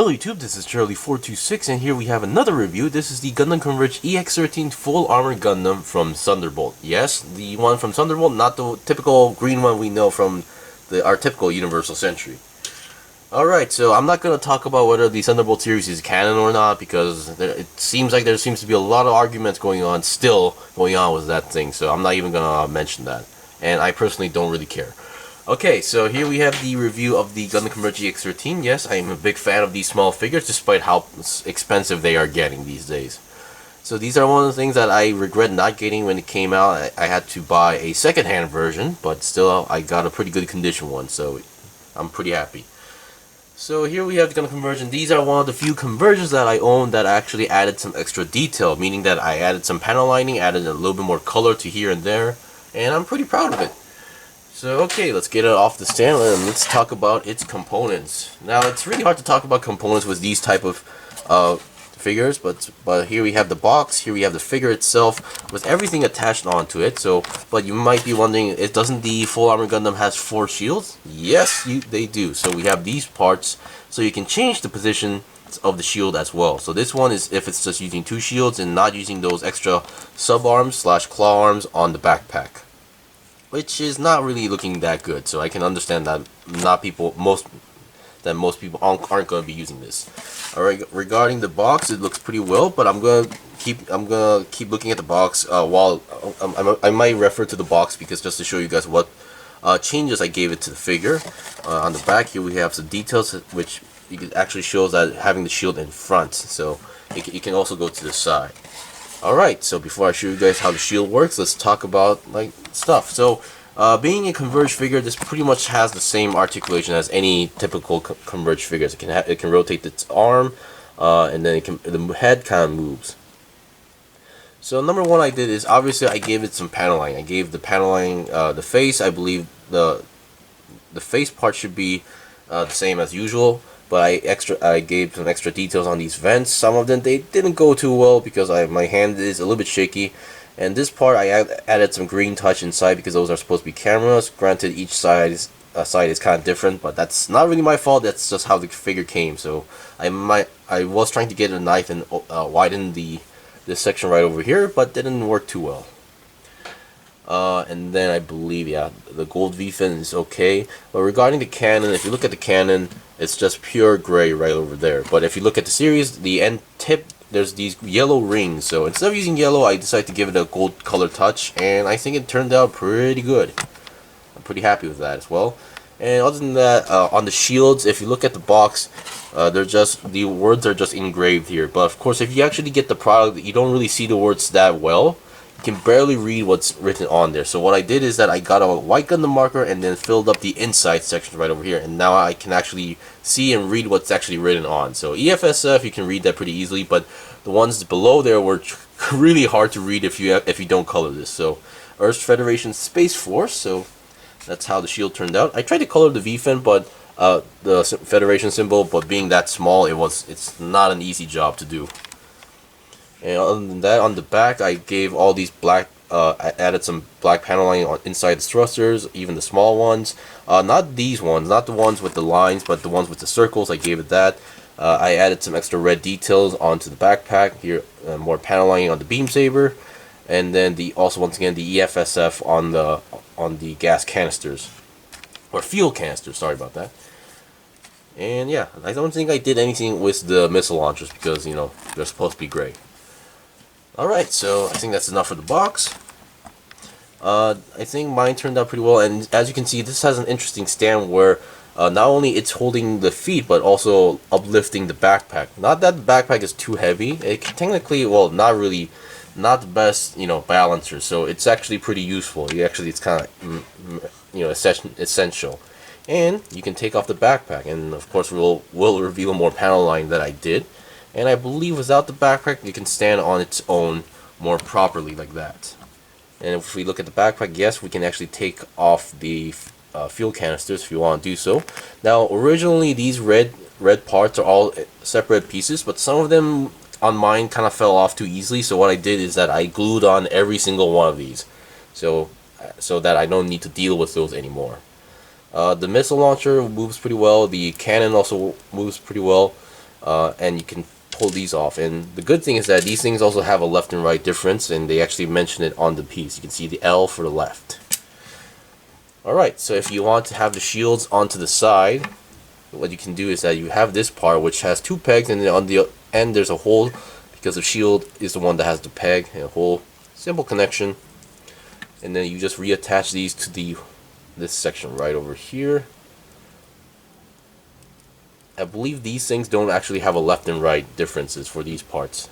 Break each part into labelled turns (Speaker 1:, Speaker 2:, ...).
Speaker 1: Hello YouTube, this is Charlie426 and here we have another review. This is the Gundam Converge EX13 Full Armor Gundam from Thunderbolt. Yes, the one from Thunderbolt, not the typical green one we know from our typical Universal Century. Alright, so I'm not going to talk about whether the Thunderbolt series is canon or not, because it seems like there seems to be a lot of arguments going on with that thing, so I'm not even going to mention that. And I personally don't really care. Okay, so here we have the review of the Gundam Converge EX13. Yes, I am a big fan of these small figures, despite how expensive they are getting these days. So these are one of the things that I regret not getting when it came out. I had to buy a second-hand version, but still I got a pretty good condition one, so I'm pretty happy. So here we have the Gundam Converge, and these are one of the few conversions that I own that actually added some extra detail, meaning that I added some panel lining, added a little bit more color to here and there, and I'm pretty proud of it. So okay, let's get it off the stand and let's talk about its components. Now it's really hard to talk about components with these type of figures, but here we have the box, here we have the figure itself with everything attached onto it. So, but you might be wondering, doesn't the Full Armor Gundam has 4 shields? Yes, they do. So we have these parts, so you can change the position of the shield as well. So this one is if it's just using 2 shields and not using those extra sub arms / claw arms on the backpack, which is not really looking that good. So I can understand that most people aren't going to be using this. All right, regarding the box, it looks pretty well, but I'm gonna keep looking at the box while I might refer to the box because just to show you guys what changes I gave it to the figure. On the back here we have some details which actually shows that having the shield in front, so it can also go to the side. Alright, so before I show you guys how the shield works, let's talk about stuff. So, being a Converge figure, this pretty much has the same articulation as any typical Converge figures. It can rotate its arm, and then the head kind of moves. So number one I did is, obviously I gave it some paneling. I gave the paneling the face. I believe the face part should be the same as usual. But I gave some extra details on these vents. Some of them they didn't go too well because my hand is a little bit shaky. And this part I added some green touch inside because those are supposed to be cameras. Granted, each side is kind of different, but that's not really my fault. That's just how the figure came. So I was trying to get a knife and widen this section right over here, but didn't work too well. And then I believe, yeah, the gold V-fin is okay. But regarding the cannon, if you look at the cannon, it's just pure gray right over there. But if you look at the series, the end tip, there's these yellow rings. So instead of using yellow, I decided to give it a gold color touch, and I think it turned out pretty good. I'm pretty happy with that as well. And other than that, on the shields, if you look at the box, the words are just engraved here. But of course, if you actually get the product, you don't really see the words that well. You can barely read what's written on there. So what I did is that I got a white Gundam marker and then filled up the inside section right over here, and now I can actually see and read what's actually written on. So EFSF, you can read that pretty easily, but the ones below there were really hard to read if you don't color this. So Earth Federation Space Force, so that's how the shield turned out. I tried to color the V-fin, but the Federation symbol, but being that small, it's not an easy job to do. And other than that, on the back, I gave all these black, I added some black paneling on inside the thrusters, even the small ones. Not these ones, not the ones with the lines, but the ones with the circles, I gave it that. I added some extra red details onto the backpack, here more paneling on the beam saber, and then also once again the EFSF on the gas canisters, or fuel canisters, sorry about that. And yeah, I don't think I did anything with the missile launchers because, you know, they're supposed to be gray. Alright, so I think that's enough for the box. I think mine turned out pretty well, and as you can see, this has an interesting stand where not only it's holding the feet, but also uplifting the backpack. Not that the backpack is too heavy. It can technically, well, not the best, you know, balancer, so it's actually pretty useful. It's kind of, you know, essential. And you can take off the backpack, and of course we'll reveal more panel line that I did. And I believe without the backpack, it can stand on its own more properly like that. And if we look at the backpack, yes, we can actually take off the fuel canisters if you want to do so. Now, originally these red parts are all separate pieces, but some of them on mine kind of fell off too easily. So what I did is that I glued on every single one of these, so that I don't need to deal with those anymore. The missile launcher moves pretty well. The cannon also moves pretty well. and you can pull these off. And the good thing is that these things also have a left and right difference, and they actually mention it on the piece. You can see the L for the left. Alright, so if you want to have the shields onto the side, what you can do is that you have this part which has 2 pegs, and then on the end there's a hole, because the shield is the one that has the peg, and a hole. Simple connection. And then you just reattach these to this section right over here. I believe these things don't actually have a left and right differences for these parts,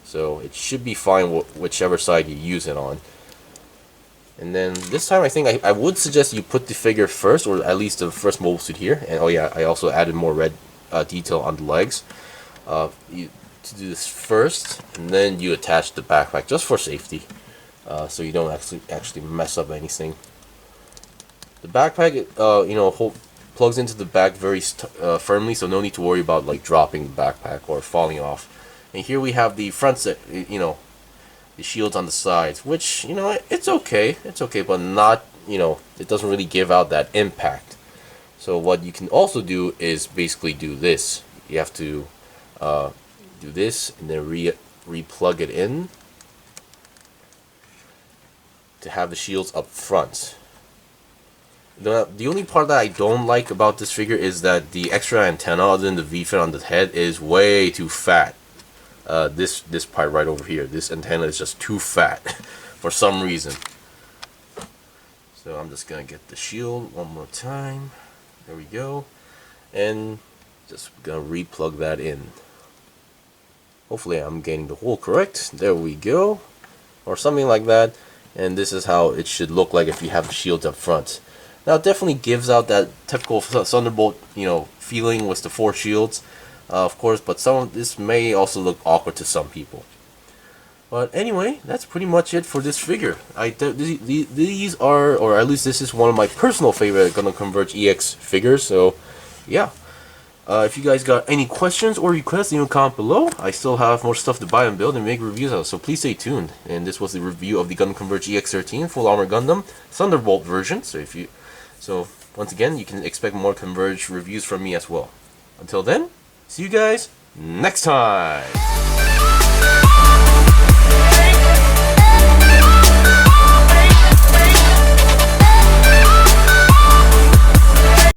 Speaker 1: so it should be fine whichever side you use it on. And then this time I think I would suggest you put the figure first, or at least the first mobile suit here. And oh yeah, I also added more red detail on the legs. To do this first, and then you attach the backpack just for safety, so you don't actually mess up anything. The backpack, you know, plugs into the back very firmly, so no need to worry about like dropping the backpack or falling off. And here we have the front set, you know, the shields on the sides, which, you know, it's okay, but not, you know, it doesn't really give out that impact. So what you can also do is basically do this. You have to do this and then re-plug it in to have the shields up front. The only part that I don't like about this figure is that the extra antenna, other than the V-fin on the head, is way too fat. This part right over here, this antenna is just too fat for some reason. So I'm just gonna get the shield one more time. There we go, and just gonna re-plug that in. Hopefully I'm getting the hole correct. There we go, or something like that. And this is how it should look like if you have the shields up front. Now it definitely gives out that typical Thunderbolt, you know, feeling with the 4 shields, of course. But some of this may also look awkward to some people. But anyway, that's pretty much it for this figure. These are, or at least this is one of my personal favorite Gundam Converge EX figures. So yeah. If you guys got any questions or requests, leave a comment below. I still have more stuff to buy and build and make reviews of, so please stay tuned. And this was the review of the Gundam Converge EX13 Full Armor Gundam Thunderbolt version. So once again, you can expect more Converge reviews from me as well. Until then, see you guys next time.